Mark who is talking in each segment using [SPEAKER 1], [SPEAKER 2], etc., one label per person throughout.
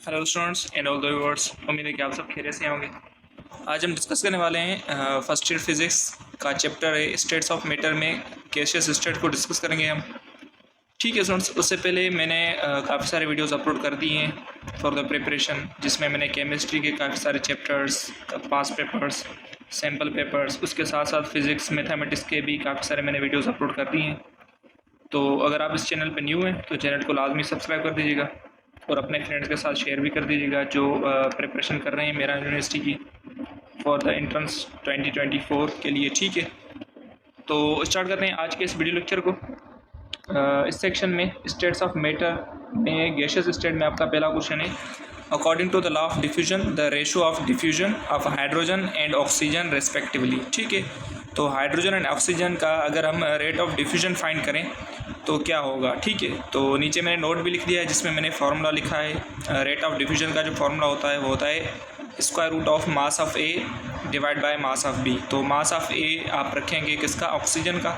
[SPEAKER 1] Hello students and all the viewers, उम्मीद है कि आप सब खैरियत से होंगे। आज हम डिस्कस करने वाले हैं फर्स्ट ईयर फिजिक्स का चैप्टर है स्टेट्स ऑफ मैटर में गैसियस स्टेट को डिस्कस करेंगे हम। ठीक है स्टूडेंट्स, उससे पहले मैंने काफ़ी सारे वीडियोस अपलोड कर दिए हैं फॉर द प्रिपरेशन, जिसमें मैंने केमिस्ट्री के काफ़ी सारे chapters, past papers, sample papers, उसके साथ साथ फिज़िक्स मैथमेटिक्स के भी काफ़ी सारे मैंने वीडियोज़ अपलोड कर दिए हैं। तो अगर आप इस चैनल पर न्यू हैं तो चैनल को लाजमी सब्सक्राइब कर दीजिएगा और अपने फ्रेंड्स के साथ शेयर भी कर दीजिएगा जो प्रिपरेशन कर रहे हैं मेरा यूनिवर्सिटी की फॉर द एंट्रेंस 2024 के लिए। ठीक है, तो स्टार्ट करते हैं आज के इस वीडियो लेक्चर को। इस सेक्शन में स्टेट्स ऑफ मैटर में गैसियस स्टेट में आपका पहला क्वेश्चन है, according to the law of diffusion the ratio of diffusion of hydrogen and oxygen respectively. ठीक है, तो हाइड्रोजन एंड ऑक्सीजन का अगर हम रेट ऑफ डिफ्यूजन फाइंड करें तो क्या होगा। ठीक है, तो नीचे मैंने नोट भी लिख दिया है जिसमें मैंने फार्मूला लिखा है। रेट ऑफ डिफ्यूजन का जो फार्मूला होता है वो होता है square root of mass of A divide by mass of B. तो मास ऑफ ए आप रखेंगे किसका, ऑक्सीजन का।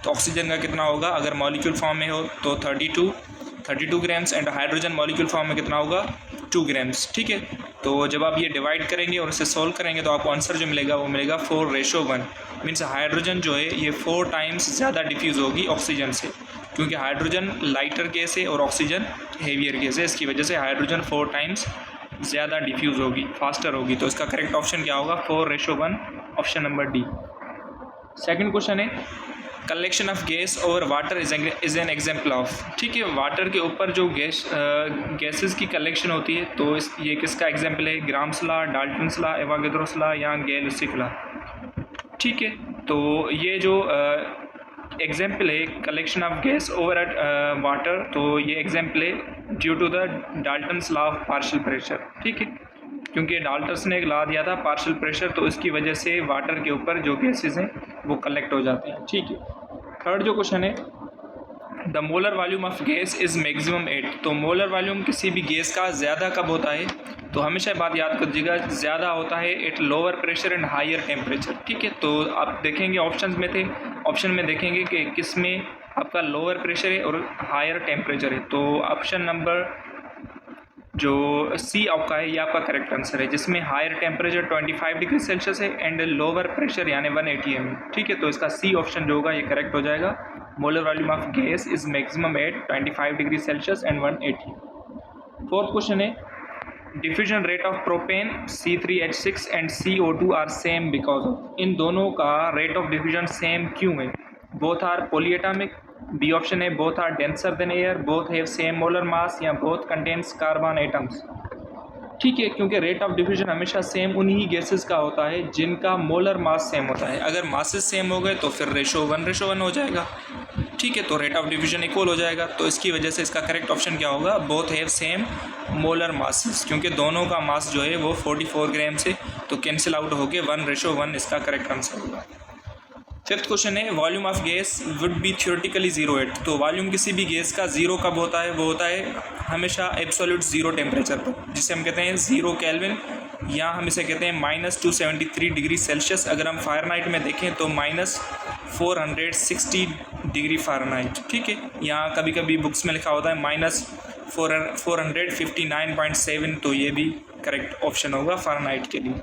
[SPEAKER 1] तो ऑक्सीजन का कितना होगा, अगर मॉलिक्यूल फॉर्म में हो तो 32 grams, and hydrogen molecule form में कितना होगा, 2 ग्राम्स। ठीक है, तो जब आप ये डिवाइड करेंगे और इसे सोल्व करेंगे तो आपको आंसर जो मिलेगा वो मिलेगा 4:1। मीन्स हाइड्रोजन जो है ये 4 टाइम्स ज़्यादा डिफ्यूज़ होगी ऑक्सीजन से, क्योंकि हाइड्रोजन लाइटर गैस है और ऑक्सीजन हेवियर गैस है। इसकी वजह से हाइड्रोजन 4 टाइम्स ज़्यादा डिफ्यूज़ होगी, फास्टर होगी। तो इसका करेक्ट ऑप्शन क्या होगा, 4:1, option number D. Second question है, collection of gas over water is an example of. ठीक है, वाटर के ऊपर जो गैसेस की कलेक्शन होती है तो ये किसका एग्जाम्पल है, grams law, Dalton's law, Avogadro's law या गैल-लुसिक लॉ। ठीक है, तो ये जो एग्जाम्पल है collection of gas over water, तो ये एग्जाम्पल है due to the Dalton's law of partial pressure. ठीक है, क्योंकि डाल्टन्स ने एक लॉ दिया था पार्शियल प्रेशर, तो इसकी वजह से वाटर के ऊपर जो गैसेस हैं वो कलेक्ट हो जाते हैं। ठीक है, थर्ड जो क्वेश्चन है, the molar volume of gas is maximum 8। तो मोलर वॉल्यूम किसी भी गैस का ज़्यादा कब होता है, तो हमेशा बात याद कीजिएगा, ज़्यादा होता है at lower pressure and higher temperature. ठीक है, तो आप देखेंगे ऑप्शन में देखेंगे कि किस में आपका लोअर प्रेशर है और हायर टेम्परेचर है। तो ऑप्शन नंबर जो सी आपका है ये आपका करेक्ट आंसर है, जिसमें हायर टेम्परेचर 25 डिग्री सेल्सियस है एंड लोअर प्रेशर यानी 180 mm। ठीक है, तो इसका सी ऑप्शन जो होगा ये करेक्ट हो जाएगा। Molar volume of gas is maximum at 25 degree Celsius and 180। Fourth question है, diffusion rate of propane C3H6 and CO2 are same because of. इन दोनों का रेट ऑफ डिफ्यूजन सेम क्यों है, both are polyatomic, B option है both are denser than air, both have same molar mass, या both contains carbon atoms. ठीक है, क्योंकि रेट ऑफ डिफ्यूजन हमेशा सेम उन्हीं गैसेस का होता है जिनका मोलर मास सेम होता है। अगर मासेस सेम हो गए तो फिर रेशो 1:1 हो जाएगा। ठीक है, तो रेट ऑफ डिफ्यूजन इक्वल हो जाएगा। तो इसकी वजह से इसका करेक्ट ऑप्शन क्या होगा, both have same molar masses, क्योंकि दोनों का मास जो है वो 44 ग्राम से, तो कैंसिल आउट होके 1:1 इसका करेक्ट आंसर होगा। फिफ्थ क्वेश्चन है, volume of gas would be theoretically 0 तो वॉल्यूम किसी भी गैस का 0 कब होता है, वो होता है हमेशा एब्सोल्यूट 0 टेम्परेचर पर, जिसे हम कहते हैं 0 केल्विन, या हम इसे कहते हैं -273 डिग्री सेल्सियस। अगर हम फ़ारेनहाइट में देखें तो -460 डिग्री फ़ारेनहाइट। ठीक है, यहाँ कभी कभी बुक्स में लिखा होता है -459.7, तो ये भी करेक्ट ऑप्शन होगा फ़ारेनहाइट के लिए।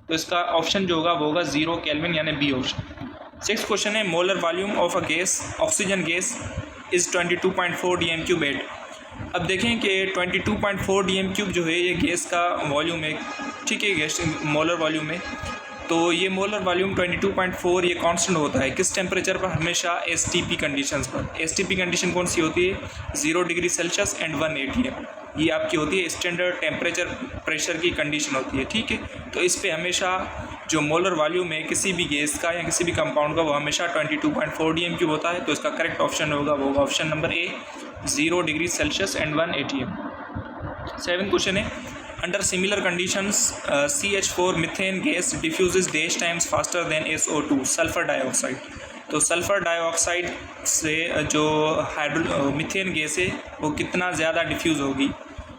[SPEAKER 1] तो इसका ऑप्शन जो होगा वो होगा 0 केल्विन यानी बी ऑप्शन। सिक्स क्वेश्चन है, molar volume of a gas, oxygen gas is 22.4 dm³/8। अब देखें कि 22.4 dm³ जो है ये गैस का वॉल्यूम है। ठीक है, गैस मोलर वॉल्यूम है, तो ये मोलर वॉल्यूम 22.4 ये कांस्टेंट होता है किस टेम्परेचर पर, हमेशा STP कंडीशंस पर। STP कंडीशन कौन सी होती है, 0 डिग्री सेल्सियस एंड 180 mm, ये आपकी होती है स्टैंडर्ड टेम्परेचर प्रेशर की कंडीशन होती है। ठीक है, तो इस पे हमेशा जो मोलर वॉल्यूम है किसी भी गैस का या किसी भी कंपाउंड का वो हमेशा 22.4 dm³ होता है। तो इसका करेक्ट ऑप्शन होगा वो होगा option number A, 0 degree Celsius and 180 mm। Seven question है, under similar conditions CH4 methane gas diffuses dash times faster than SO2 sulphur dioxide. तो सल्फर डाइऑक्साइड से जो मीथेन गैस है वो कितना ज़्यादा डिफ्यूज़ होगी।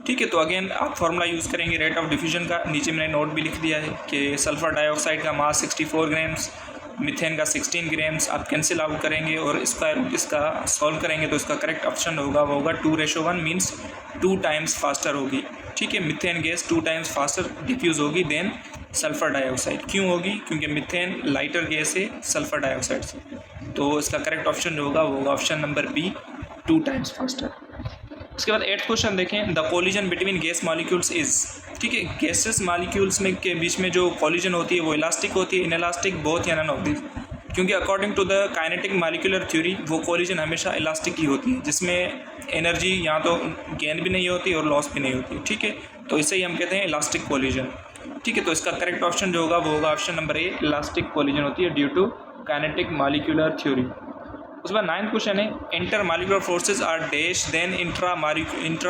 [SPEAKER 1] ठीक है, तो अगेन आप फार्मूला यूज़ करेंगे रेट ऑफ डिफ्यूजन का, नीचे मैंने नोट भी लिख दिया है कि सल्फर डाइऑक्साइड का मास 64 ग्राम्स, मीथेन का 16 ग्राम्स। आप कैंसिल आउट करेंगे और इसका सॉल्व करेंगे तो इसका करेक्ट ऑप्शन होगा वो होगा 2:1, मीन्स 2 टाइम्स फास्टर होगी। ठीक है, methane gas 2 times faster diffuse होगी देन सल्फर डाइऑक्साइड। क्यों होगी? क्योंकि मिथेन लाइटर गैस है सल्फर डाइऑक्साइड से। तो इसका करेक्ट ऑप्शन जो होगा वो होगा option number B, 2 times faster. उसके बाद 8th क्वेश्चन देखें, the collision between gas molecules is. ठीक है, गैसेस मॉलिक्यूल्स में के बीच में जो कोलिजन होती है वो इलास्टिक होती है, इनइलास्टिक, बोथ या नन ऑफ दिस। क्योंकि according to the kinetic molecular theory वो कोलिजन हमेशा इलास्टिक ही होती है, जिसमें एनर्जी यहाँ तो गेन भी नहीं होती और लॉस भी नहीं होती। ठीक है, तो इसे ही हम कहते हैं इलास्टिक कोलिजन। ठीक है, तो इसका करेक्ट ऑप्शन जो होगा वो होगा option number A, elastic collision होती है due to kinetic molecular theory. उसके बाद 9th क्वेश्चन है, intermolecular forces are dash than intra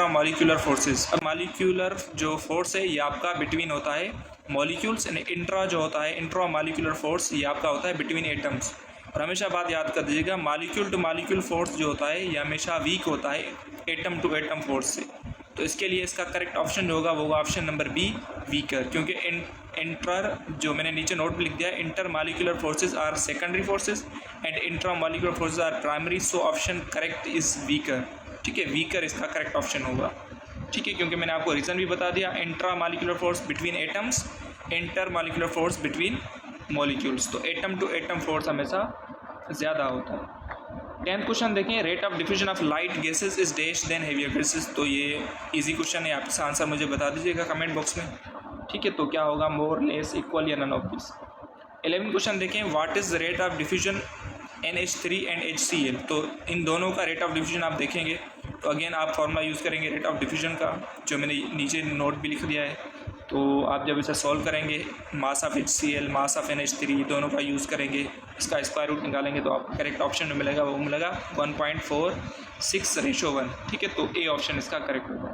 [SPEAKER 1] molecular forces. अब मॉलिक्यूलर जो फोर्स है ये आपका बिटवीन होता है मॉलिक्यूल्स, एंड इंट्रा जो होता है इंट्रा मॉलिक्यूलर फोर्स ये आपका होता है बिटवीन एटम्स। और हमेशा बात याद कर दीजिएगा, मॉलिक्यूल टू मॉलिक्यूल फोर्स जो होता है ये हमेशा वीक होता है एटम टू एटम फोर्स से। तो इसके लिए इसका करेक्ट ऑप्शन जो होगा वो होगा ऑप्शन नंबर बी, वीकर। क्योंकि इंटर जो मैंने नीचे नोट में लिख दिया, intermolecular forces are secondary forces and intramolecular forces are primary, so option correct is weaker. ठीक है, वीकर इसका करेक्ट ऑप्शन होगा। ठीक है, क्योंकि मैंने आपको रीज़न भी बता दिया, intramolecular force between atoms, intermolecular force between molecules. तो एटम टू एटम फोर्स हमेशा ज़्यादा होता है। 10th क्वेश्चन देखें, rate of diffusion of light gases is dash than heavier gases. तो ये इजी क्वेश्चन है, आप इसका आंसर मुझे बता दीजिएगा कमेंट बॉक्स में। ठीक है, तो क्या होगा, मोर, लेस, इक्वल या none of this. 11th question देखें, what is the rate of diffusion NH3 and HCl। तो इन दोनों का रेट ऑफ डिफ्यूजन आप देखेंगे तो अगेन आप फॉर्मूला यूज़ करेंगे रेट ऑफ डिफ्यूजन का, जो मैंने नीचे नोट भी लिख दिया है। तो आप जब इसे सॉल्व करेंगे, mass of HCl, mass of NH3 दोनों का यूज़ करेंगे, इसका स्क्वायर रूट निकालेंगे तो आपको करेक्ट ऑप्शन जो मिलेगा वो मिलेगा 1.46:1। ठीक है, तो ए ऑप्शन इसका करेक्ट होगा।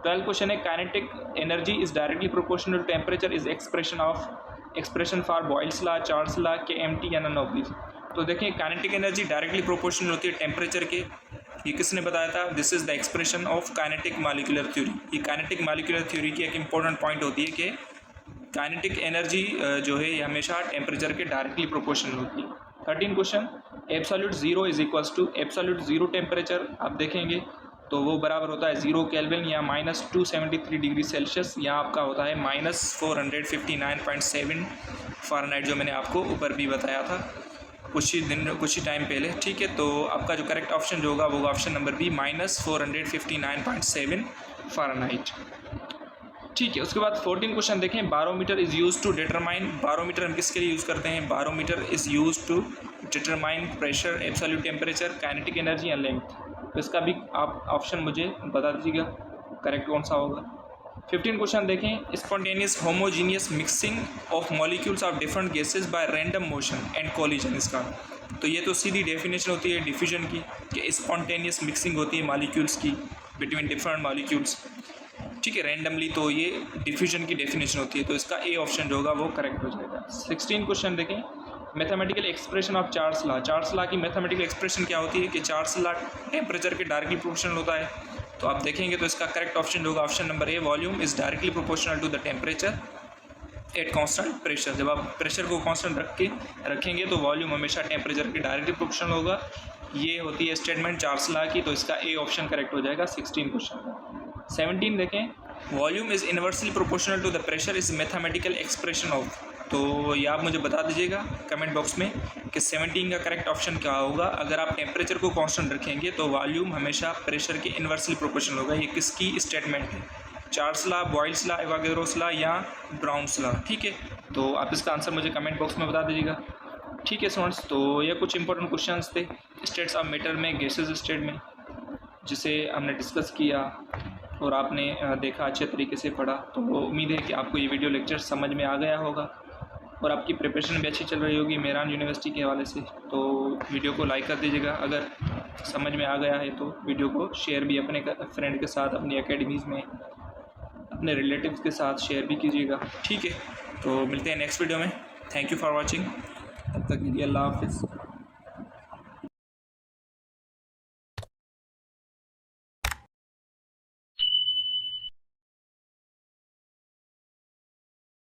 [SPEAKER 1] 12th क्वेश्चन है, kinetic energy is directly proportional to temperature is expression for Boyle's law, Charles law, KMT या नन ऑफ दिस। तो देखिए, काइनेटिक एनर्जी डायरेक्टली प्रोपोर्शनल होती है टेम्परेचर के। ये किसने बताया था? This is the expression of kinetic molecular theory. ये काइनेटिक मॉलिक्यूलर थ्योरी की एक इंपॉर्टेंट पॉइंट होती है कि काइनेटिक एनर्जी जो है ये हमेशा टेम्परेचर के डायरेक्टली प्रोपोर्शनल होती है। 13 question, absolute zero is equals to, absolute zero temperature आप देखेंगे तो वो बराबर होता है 0 केल्विन या -273 डिग्री सेल्सियस, यहाँ आपका होता है -459.7 फ़ारेनहाइट, जो मैंने आपको ऊपर भी बताया था कुछ ही टाइम पहले। ठीक है, तो आपका जो करेक्ट ऑप्शन जो होगा वो ऑप्शन नंबर बी, -459.7 फ़ारेनहाइट। ठीक है, उसके बाद 14 क्वेश्चन देखें, barometer is use to determine. Barometer हम किसके लिए यूज़ करते हैं? Barometer is use to determine pressure, absolute temperature, kinetic energy and length. तो इसका भी आप ऑप्शन मुझे बता दीजिएगा करेक्ट कौन सा होगा। 15 क्वेश्चन देखें, spontaneous homogeneous mixing of molecules of different gases bye random motion and collision. इसका तो ये तो सीधी डेफिनेशन होती है डिफ्यूजन की, कि स्पॉन्टेनियस मिक्सिंग होती है मॉलिक्यूल्स की बिटवीन डिफरेंट मॉलिक्यूल्स। ठीक है, रैंडमली, तो ये डिफ्यूजन की डेफिनेशन होती है। तो इसका ए ऑप्शन जो होगा वो करेक्ट हो जाएगा। 16 क्वेश्चन देखें, mathematical expression of Charles law. Charles law की मैथमेटिकल एक्सप्रेशन क्या होती है? कि चार्ल्स लॉ टेम्परेचर के डायरेक्टली प्रोपोर्शनल होता है। तो आप देखेंगे तो इसका करेक्ट ऑप्शन होगा option number A, volume is directly proportional to the temperature at constant pressure. जब आप प्रेशर को कांस्टेंट रखेंगे तो वॉल्यूम हमेशा टेम्परेचर के डायरेक्टली प्रोपोर्शनल होगा। ये होती है स्टेटमेंट चार्ल्स लॉ की। तो इसका ए ऑप्शन करेक्ट हो जाएगा 16 क्वेश्चन का। 17 देखें, volume is inversely proportional to the pressure is mathematical expression of. तो ये आप मुझे बता दीजिएगा कमेंट बॉक्स में कि 17 का करेक्ट ऑप्शन क्या होगा। अगर आप टेम्परेचर को कांस्टेंट रखेंगे तो वॉल्यूम हमेशा प्रेशर के इनवर्सली प्रोपोर्शनल होगा। ये किसकी स्टेटमेंट है? Charles law, Boyle's law, Avogadro's law या ब्राउन्स लॉ। ठीक है, तो आप इसका आंसर मुझे कमेंट बॉक्स में बता दीजिएगा। ठीक है स्टूडेंट्स, तो ये कुछ इंपॉर्टेंट क्वेश्चंस थे स्टेट्स ऑफ मैटर में, गैसेज स्टेट में, जिसे हमने डिस्कस किया और आपने देखा, अच्छे तरीके से पढ़ा। तो उम्मीद है कि आपको ये वीडियो लेक्चर समझ में आ गया होगा और आपकी प्रिपरेशन भी अच्छी चल रही होगी मेहरान यूनिवर्सिटी के हवाले से। तो वीडियो को लाइक कर दीजिएगा, अगर समझ में आ गया है तो वीडियो को शेयर भी अपने फ्रेंड के साथ, अपनी एकेडमीज़ में, अपने रिलेटिव्स के साथ शेयर भी कीजिएगा। ठीक है, तो मिलते हैं नेक्स्ट वीडियो में। Thank you for watching. तब तक के लिए अल्लाह हाफिज़।